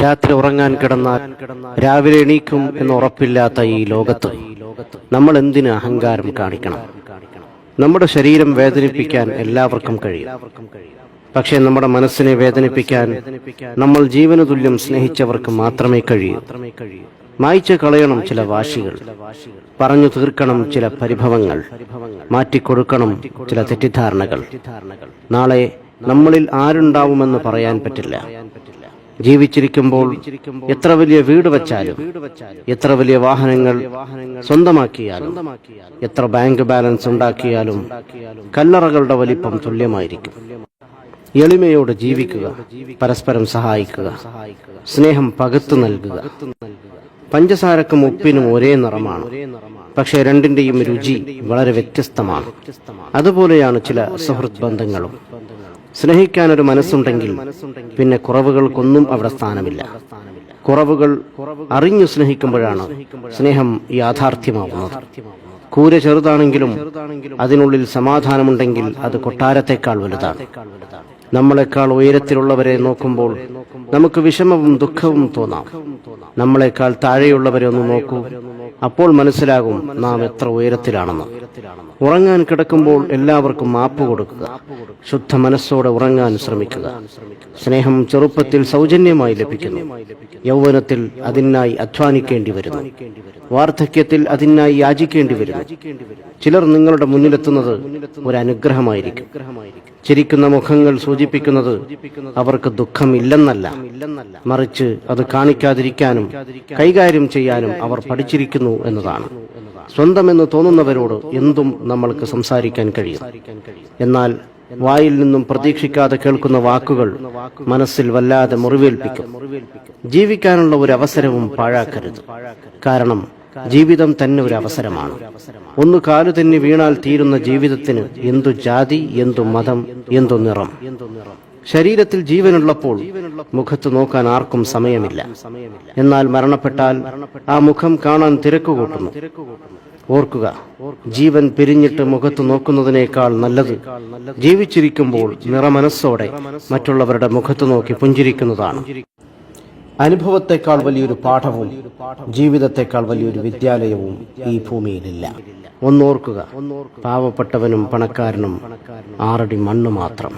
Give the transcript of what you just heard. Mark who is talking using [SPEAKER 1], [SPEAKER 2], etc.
[SPEAKER 1] രാത്രി ഉറങ്ങാൻ കിടന്നാൽ രാവിലെ എണീക്കും എന്ന് ഉറപ്പില്ലാത്ത ഈ ലോകത്ത് നമ്മൾ എന്തിന് അഹങ്കാരം കാണിക്കണം? നമ്മുടെ ശരീരം വേദനിപ്പിക്കാൻ എല്ലാവർക്കും കഴിയും. പക്ഷേ നമ്മുടെ മനസ്സിനെ വേദനിപ്പിക്കാൻ നമ്മൾ ജീവന് തുല്യം സ്നേഹിച്ചവർക്ക് മാത്രമേ കഴിയൂ. മായ്ച്ചു കളയണം ചില വാശികൾ, പറഞ്ഞു തീർക്കണം ചില പരിഭവങ്ങൾ, മാറ്റിക്കൊടുക്കണം ചില തെറ്റിദ്ധാരണകൾ. നാളെ നമ്മളിൽ ആരുണ്ടാവുമെന്ന് പറയാൻ പറ്റില്ല. ജീവിച്ചിരിക്കുമ്പോൾ എത്ര വലിയ വീട് വച്ചാലും, എത്ര വലിയ വാഹനങ്ങൾ സ്വന്തമാക്കിയാലും, എത്ര ബാങ്ക് ബാലൻസ് ഉണ്ടാക്കിയാലും കല്ലറകളുടെ വലിപ്പം തുല്യമായിരിക്കും. എളിമയോട് ജീവിക്കുക, പരസ്പരം സഹായിക്കുക, സ്നേഹം പകുത്തു നൽകുക. പഞ്ചസാരക്കും ഉപ്പിനും ഒരേ നിറമാണ്, പക്ഷേ രണ്ടിന്റെയും രുചി വളരെ വ്യത്യസ്തമാണ്. അതുപോലെയാണ് ചില സുഹൃത്ത് ബന്ധങ്ങളും. സ്നേഹിക്കാനൊരു മനസ്സുണ്ടെങ്കിൽ പിന്നെ കുറവുകൾക്കൊന്നും അവിടെ സ്ഥാനമില്ല. കുറവുകൾ അറിഞ്ഞു സ്നേഹിക്കുമ്പോഴാണ് സ്നേഹം യാഥാർത്ഥ്യമാവുന്നത്. കൂര ചെറുതാണെങ്കിലും അതിനുള്ളിൽ സമാധാനമുണ്ടെങ്കിൽ അത് കൊട്ടാരത്തെക്കാൾ വലുതാണ്. നമ്മളെക്കാൾ ഉയരത്തിലുള്ളവരെ നോക്കുമ്പോൾ നമുക്ക് വിഷമവും ദുഃഖവും തോന്നാം. നമ്മളെക്കാൾ താഴെയുള്ളവരെ ഒന്ന് നോക്കൂ, അപ്പോൾ മനസ്സിലാകും നാം എത്ര ഉയരത്തിലാണെന്ന്. ഉറങ്ങാൻ കിടക്കുമ്പോൾ എല്ലാവർക്കും മാപ്പ് കൊടുക്കുക. ശുദ്ധ മനസ്സോടെ ഉറങ്ങാൻ ശ്രമിക്കുക. സ്നേഹം ചെറുപ്പത്തിൽ സൗജന്യമായി ലഭിക്കുന്നു. യൗവനത്തിൽ അതിനായി അധ്വാനിക്കേണ്ടി വരുന്നു. വാർദ്ധക്യത്തിൽ അതിനായി യാചിക്കേണ്ടി വരുന്നു. ചിലർ നിങ്ങളുടെ മുന്നിലെത്തുന്നത് ഒരു അനുഗ്രഹമായിരിക്കും. ചിരിക്കുന്ന മുഖങ്ങൾ സൂചിപ്പിക്കുന്നത് അവർക്ക് ദുഃഖമില്ലെന്നല്ല, മറിച്ച് അത് കാണിക്കാതിരിക്കാനും കൈകാര്യം ചെയ്യാനും അവർ പഠിച്ചിരിക്കുന്നു എന്നതാണ്. സ്വന്തമെന്ന് തോന്നുന്നവരോട് എന്തും നമ്മൾക്ക് സംസാരിക്കാൻ കഴിയും. എന്നാൽ വായിൽ നിന്നും പ്രതീക്ഷിക്കാതെ കേൾക്കുന്ന വാക്കുകൾ മനസ്സിൽ വല്ലാതെ മുറിവേൽപ്പിക്കും. ജീവിക്കാനുള്ള ഒരു അവസരവും പാഴാക്കരുത്. കാരണം ജീവിതം തന്നെ ഒരു അവസരമാണ്. ഒന്ന് കാലു തന്നെ വീണാൽ തീരുന്ന ജീവിതത്തിന് എന്തു ജാതി, എന്തു മതം, എന്തു നിറം. ശരീരത്തിൽ ജീവനുള്ളപ്പോൾ മുഖത്ത് നോക്കാൻ ആർക്കും സമയമില്ല. എന്നാൽ മരണപ്പെട്ടാൽ ആ മുഖം കാണാൻ തിരക്കുകൂട്ടുന്നു. ഓർക്കുക, ജീവൻ പിരിഞ്ഞിട്ട് മുഖത്ത് നോക്കുന്നതിനേക്കാൾ നല്ലത് ജീവിച്ചിരിക്കുമ്പോൾ നിറമനസ്സോടെ മറ്റുള്ളവരുടെ മുഖത്ത് നോക്കി പുഞ്ചിരിക്കുന്നതാണ്. അനുഭവത്തെക്കാൾ വലിയൊരു പാഠവും ജീവിതത്തെക്കാൾ വലിയൊരു വിദ്യാലയവും ഈ ഭൂമിയിലില്ല. ഒന്നോർക്കുക, പാവപ്പെട്ടവനും പണക്കാരനും 6 അടി മണ്ണ് മാത്രം.